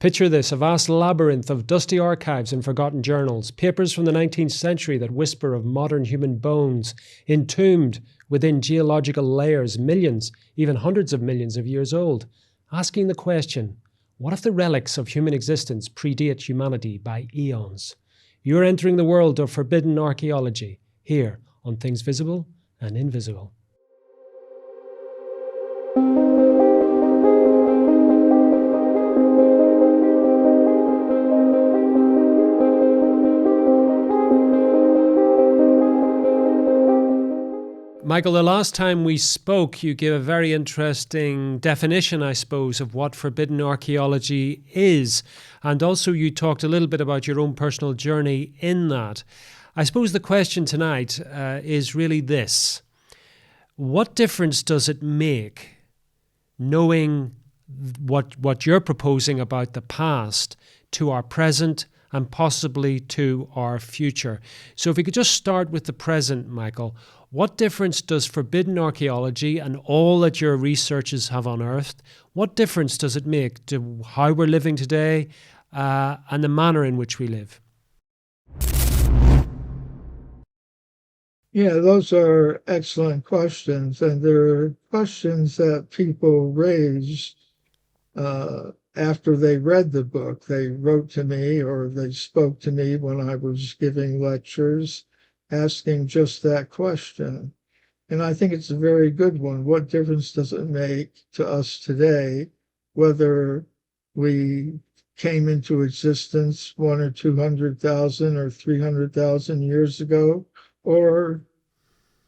Picture this, a vast labyrinth of dusty archives and forgotten journals, papers from the 19th century that whisper of modern human bones, entombed within geological layers, millions, even hundreds of millions of years old, asking the question, what if the relics of human existence predate humanity by eons? You're entering the world of forbidden archaeology, here on Things Visible and Invisible. Michael, the last time we spoke, you gave a very interesting definition, I suppose, of what forbidden archaeology is. And also you talked a little bit about your own personal journey in that. I suppose the question tonight is really this. What difference does it make knowing what you're proposing about the past to our present and possibly to our future? So if we could just start with the present, Michael, what difference does forbidden archaeology and all that your researchers have unearthed, what difference does it make to how we're living today and the manner in which we live? Yeah, those are excellent questions, and they're questions that people raised after they read the book. They wrote to me or they spoke to me when I was giving lectures, asking just that question. And I think it's a very good one. What difference does it make to us today, whether we came into existence 1 or 200,000 or 300,000 years ago, or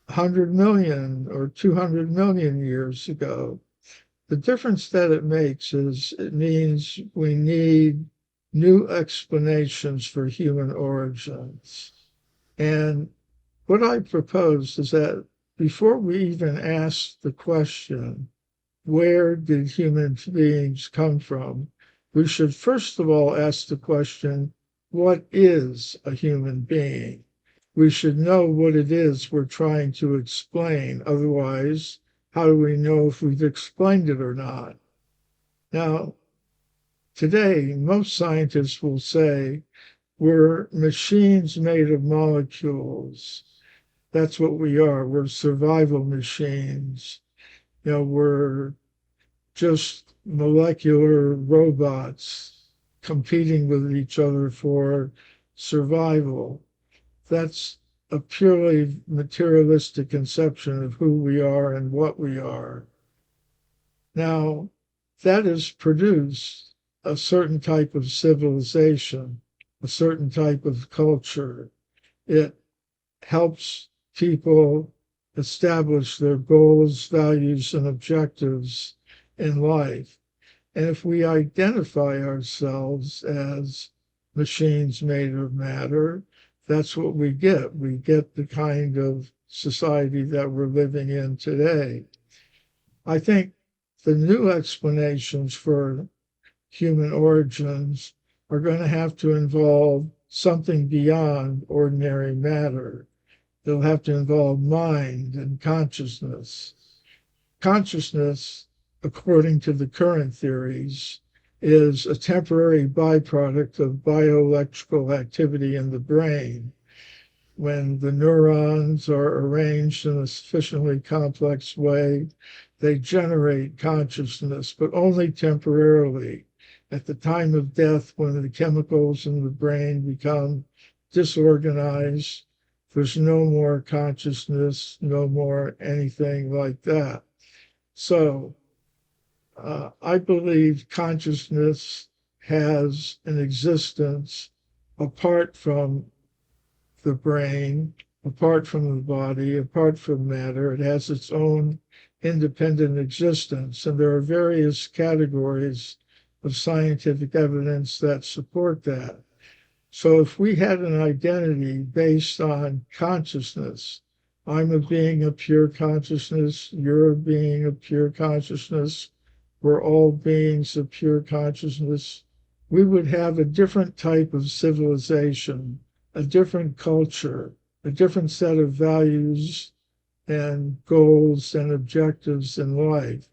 100 million or 200 million years ago? The difference that it makes is it means we need new explanations for human origins. And what I propose is that before we even ask the question, where did human beings come from, we should first of all ask the question, what is a human being? We should know what it is we're trying to explain. Otherwise, how do we know if we've explained it or not? Now, today, most scientists will say we're machines made of molecules. That's what we are. We're survival machines. We're just molecular robots competing with each other for survival. That's a purely materialistic conception of who we are and what we are. Now, that has produced a certain type of civilization, a certain type of culture. It helps people establish their goals, values, and objectives in life. And if we identify ourselves as machines made of matter, that's what we get. We get the kind of society that we're living in today. I think the new explanations for human origins are going to have to involve something beyond ordinary matter. They'll have to involve mind and consciousness. Consciousness, according to the current theories, is a temporary byproduct of bioelectrical activity in the brain. When the neurons are arranged in a sufficiently complex way, they generate consciousness, but only temporarily. At the time of death, when the chemicals in the brain become disorganized, there's no more consciousness, no more anything like that. So I believe consciousness has an existence apart from the brain, apart from the body, apart from matter. It has its own independent existence. And there are various categories of scientific evidence that support that. So if we had an identity based on consciousness, I'm a being of pure consciousness, you're a being of pure consciousness, we're all beings of pure consciousness, we would have a different type of civilization, a different culture, a different set of values and goals and objectives in life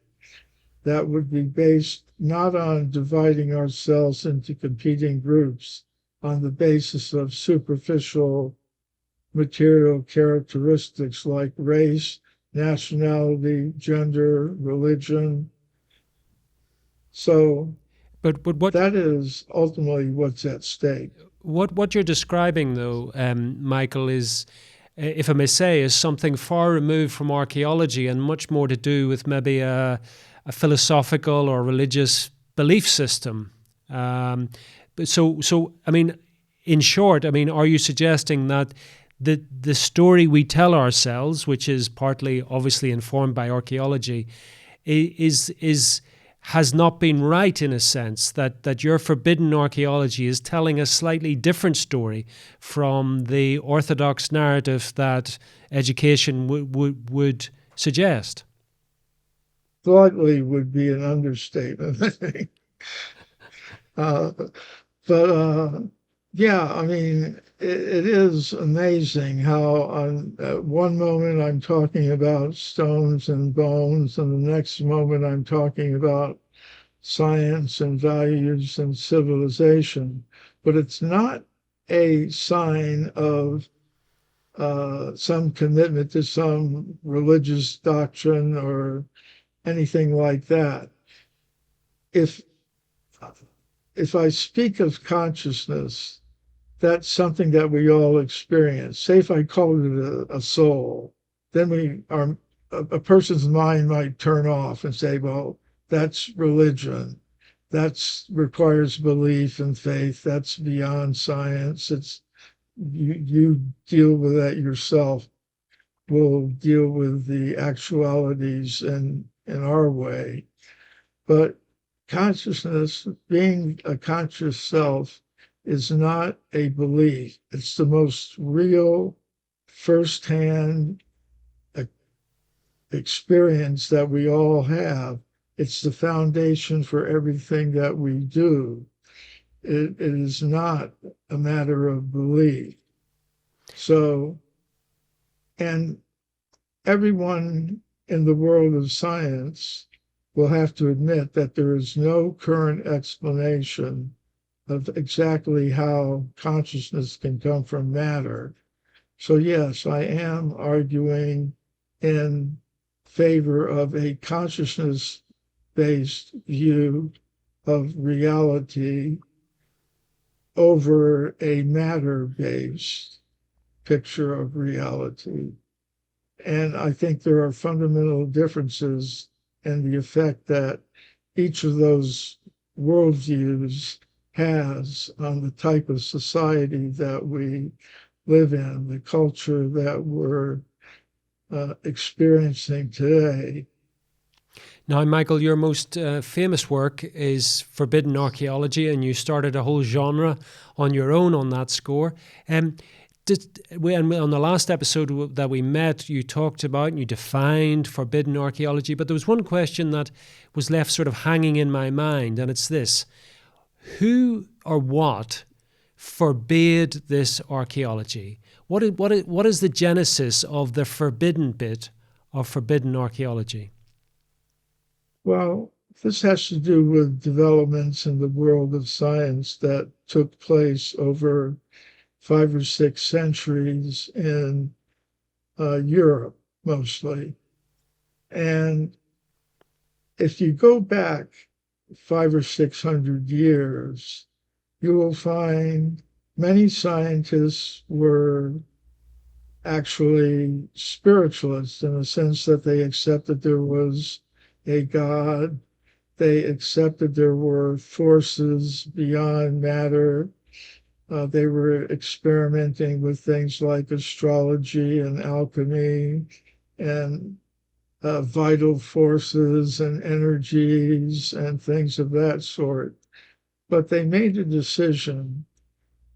that would be based not on dividing ourselves into competing groups on the basis of superficial material characteristics like race, nationality, gender, religion. So But that is ultimately what's at stake. what you're describing, though, Michael, is, if I may say, is something far removed from archaeology and much more to do with maybe a philosophical or religious belief system. So I mean, in short, I mean, are you suggesting that the story we tell ourselves, which is partly obviously informed by archaeology, is has not been right, in a sense, that your forbidden archaeology is telling a slightly different story from the orthodox narrative that education would suggest? Slightly would be an understatement, I think. Uh, but yeah, I mean, it is amazing how on at one moment I'm talking about stones and bones, and the next moment I'm talking about science and values and civilization. But it's not a sign of some commitment to some religious doctrine or anything like that. If if I speak of consciousness, that's something that we all experience. Say if I call it a soul, then a person's mind might turn off and say, well, that's religion. That requires belief and faith. That's beyond science. It's you deal with that yourself. We'll deal with the actualities in our way. But consciousness, being a conscious self, is not a belief. It's the most real, firsthand experience that we all have. It's the foundation for everything that we do. It is not a matter of belief. So, and everyone in the world of science will have to admit that there is no current explanation of exactly how consciousness can come from matter. So, yes, I am arguing in favor of a consciousness based view of reality over a matter based picture of reality. And I think there are fundamental differences in the effect that each of those worldviews has on the type of society that we live in, the culture that we're experiencing today. Now, Michael, your most famous work is Forbidden Archaeology, and you started a whole genre on your own on that score. On the last episode that we met, you talked about and you defined forbidden archaeology, but there was one question that was left sort of hanging in my mind, and it's this: who or what forbade this archaeology? What is the genesis of the forbidden bit of forbidden archaeology? Well, this has to do with developments in the world of science that took place over 5 or 6 centuries in Europe mostly. And if you go back 500 or 600 years, you will find many scientists were actually spiritualists in the sense that they accepted there was a God. They accepted there were forces beyond matter. They were experimenting with things like astrology and alchemy and vital forces and energies and things of that sort. But they made a decision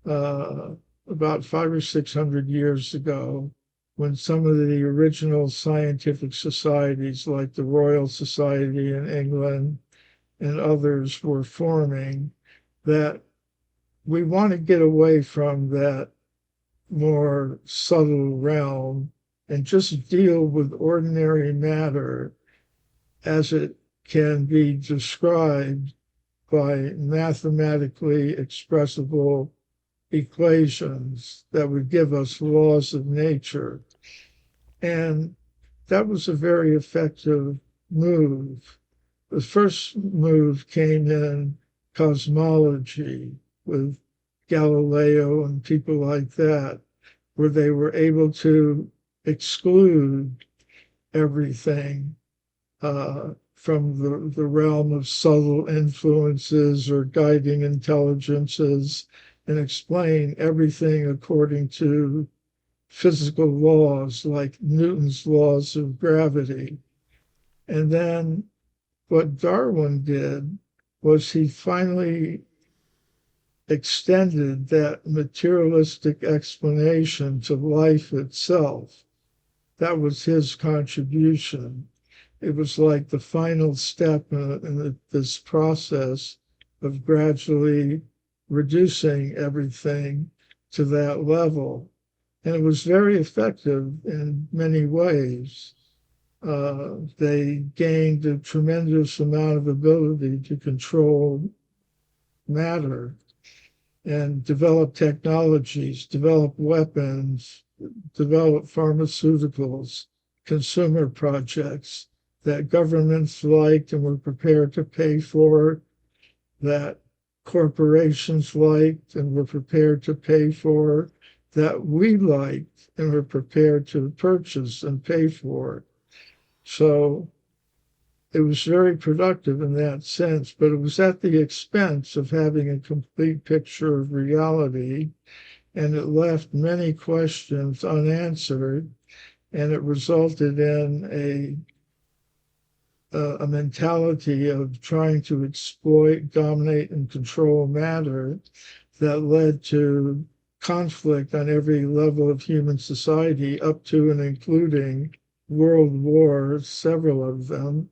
about 500 or 600 years ago when some of the original scientific societies, like the Royal Society in England and others, were forming, that we want to get away from that more subtle realm and just deal with ordinary matter as it can be described by mathematically expressible equations that would give us laws of nature. And that was a very effective move. The first move came in cosmology with Galileo and people like that, where they were able to exclude everything from the realm of subtle influences or guiding intelligences and explain everything according to physical laws like Newton's laws of gravity. And then what Darwin did was he finally extended that materialistic explanation to life itself. That was his contribution. It was like the final step in this process of gradually reducing everything to that level. And it was very effective in many ways. They gained a tremendous amount of ability to control matter and develop technologies, develop weapons, develop pharmaceuticals, consumer projects that governments liked and were prepared to pay for, that corporations liked and were prepared to pay for, that we liked and were prepared to purchase and pay for. So it was very productive in that sense, but it was at the expense of having a complete picture of reality, and it left many questions unanswered, and it resulted in a mentality of trying to exploit, dominate, and control matter that led to conflict on every level of human society, up to and including world wars, several of them,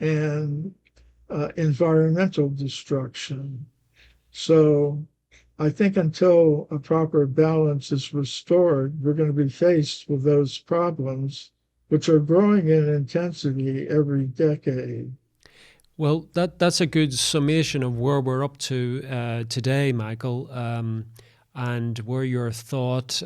and environmental destruction. So I think until a proper balance is restored, we're going to be faced with those problems, which are growing in intensity every decade. Well, that's a good summation of where we're up to today, Michael, and where your thought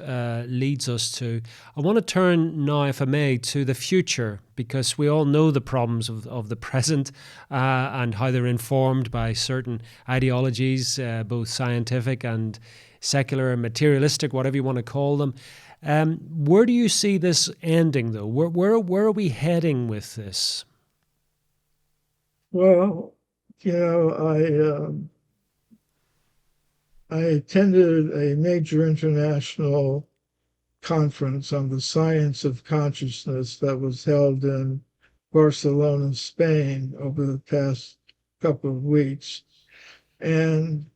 leads us to. I want to turn now, if I may, to the future, because we all know the problems of the present and how they're informed by certain ideologies, both scientific and secular and materialistic, whatever you want to call them. Where do you see this ending, though? Where are we heading with this? Well, you know, I attended a major international conference on the science of consciousness that was held in Barcelona, Spain, over the past couple of weeks. And,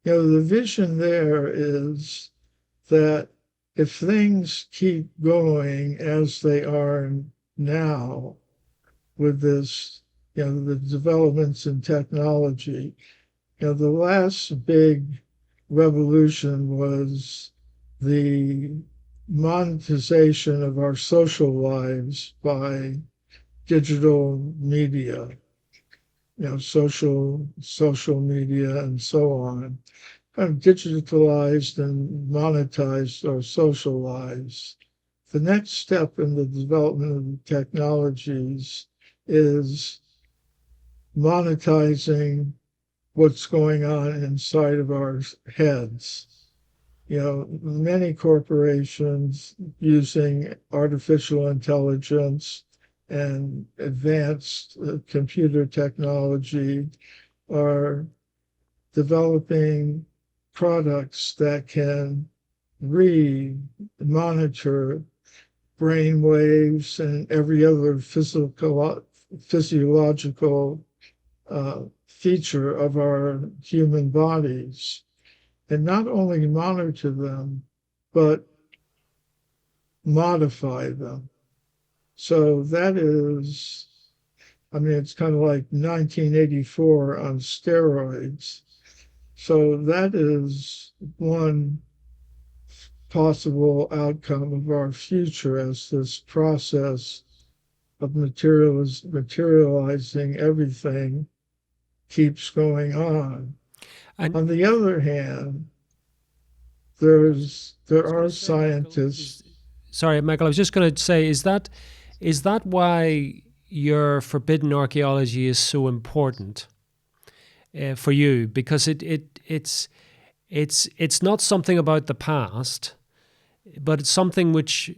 you know, the vision there is that if things keep going as they are now with this, you know, the developments in technology, you know, the last big revolution was the monetization of our social lives by digital media, you know, social media and so on, kind of digitalized and monetized our social lives. The next step in the development of the technologies is monetizing what's going on inside of our heads. You know, many corporations using artificial intelligence and advanced computer technology are developing products that can read, monitor brain waves and every other physiological feature of our human bodies, and not only monitor them, but modify them. So that is, I mean, it's kind of like 1984 on steroids. So that is one possible outcome of our future as this process of materializing everything keeps going on. And On the other hand, there are scientists. sorry, Michael, I was just going to say, is that why your forbidden archaeology is so important for you? Because it's not something about the past, but it's something which,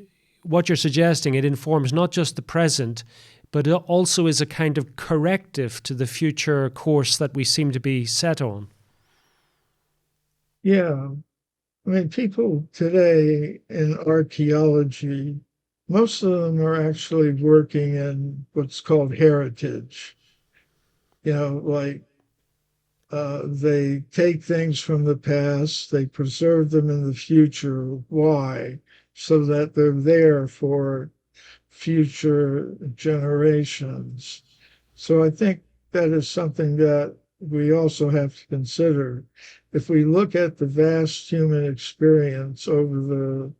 what you're suggesting, it informs not just the present, but it also is a kind of corrective to the future course that we seem to be set on. Yeah, I mean, people today in archaeology, most of them are actually working in what's called heritage. Like they take things from the past, they preserve them in the future. Why? So that they're there for future generations. So I think that is something that we also have to consider. If we look at the vast human experience over the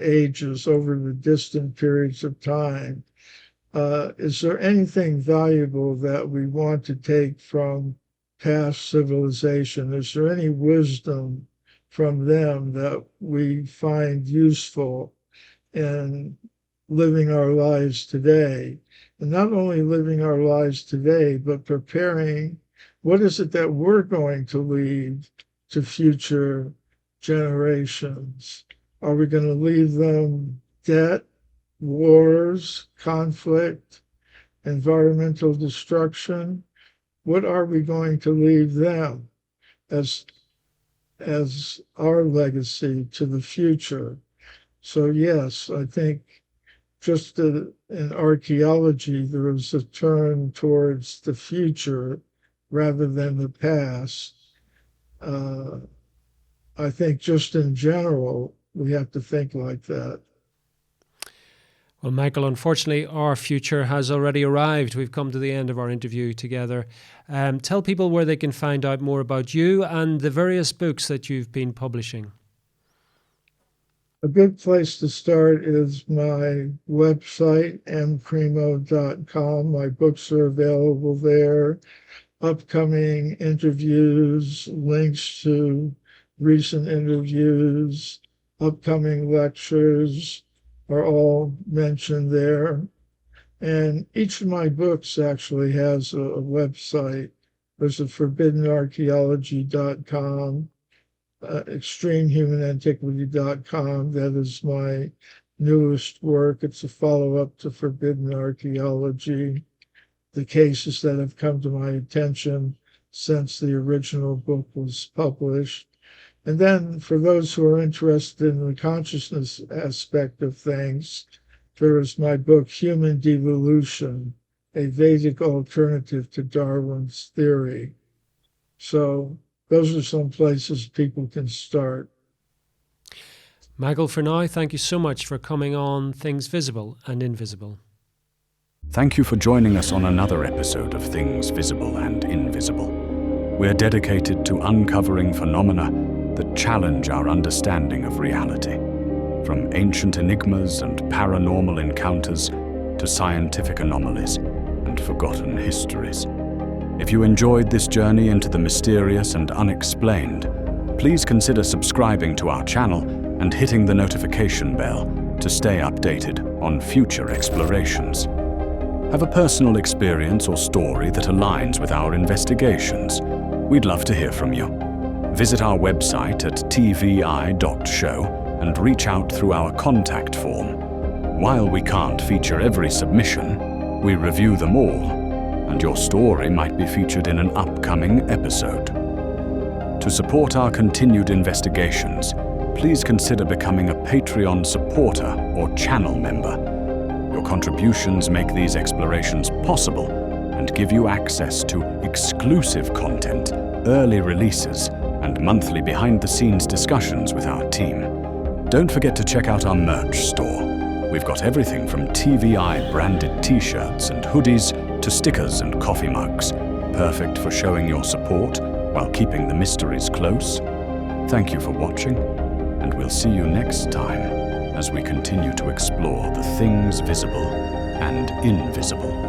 ages, over the distant periods of time, is there anything valuable that we want to take from past civilization? Is there any wisdom from them that we find useful in living our lives today? And not only living our lives today, but preparing what is it that we're going to leave to future generations? Are we going to leave them debt, wars, conflict, environmental destruction? What are we going to leave them as our legacy to the future? So yes, I think just in archaeology, there is a turn towards the future rather than the past. I think just in general, we have to think like that. Well, Michael, unfortunately, our future has already arrived. We've come to the end of our interview together. Tell people where they can find out more about you and the various books that you've been publishing. A good place to start is my website, mcremo.com. My books are available there. Upcoming interviews, links to recent interviews, upcoming lectures are all mentioned there. And each of my books actually has a website. There's a forbiddenarchaeology.com, extremehumanantiquity.com. That is my newest work. It's a follow-up to Forbidden Archaeology, the cases that have come to my attention since the original book was published. And then for those who are interested in the consciousness aspect of things, there is my book, Human Devolution, a Vedic alternative to Darwin's theory. So those are some places people can start. Michael, for now, thank you so much for coming on Things Visible and Invisible. Thank you for joining us on another episode of Things Visible and Invisible. We're dedicated to uncovering phenomena that challenge our understanding of reality, from ancient enigmas and paranormal encounters to scientific anomalies and forgotten histories. If you enjoyed this journey into the mysterious and unexplained, please consider subscribing to our channel and hitting the notification bell to stay updated on future explorations. Have a personal experience or story that aligns with our investigations? We'd love to hear from you. Visit our website at tvi.show and reach out through our contact form. While we can't feature every submission, we review them all, and your story might be featured in an upcoming episode. To support our continued investigations, please consider becoming a Patreon supporter or channel member. Your contributions make these explorations possible and give you access to exclusive content, early releases, and monthly behind-the-scenes discussions with our team. Don't forget to check out our merch store. We've got everything from TVI-branded t-shirts and hoodies to stickers and coffee mugs, perfect for showing your support while keeping the mysteries close. Thank you for watching, and we'll see you next time as we continue to explore the things visible and invisible.